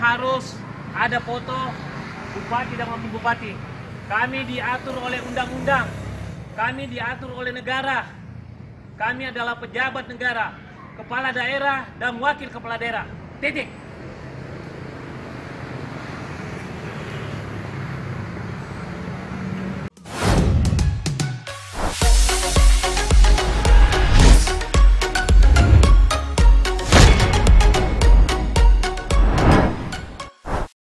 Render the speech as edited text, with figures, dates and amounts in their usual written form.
harus ada foto bupati dan wakil bupati. Kami diatur oleh undang-undang, kami diatur oleh negara. Kami adalah pejabat negara, kepala daerah dan wakil kepala daerah. Titik.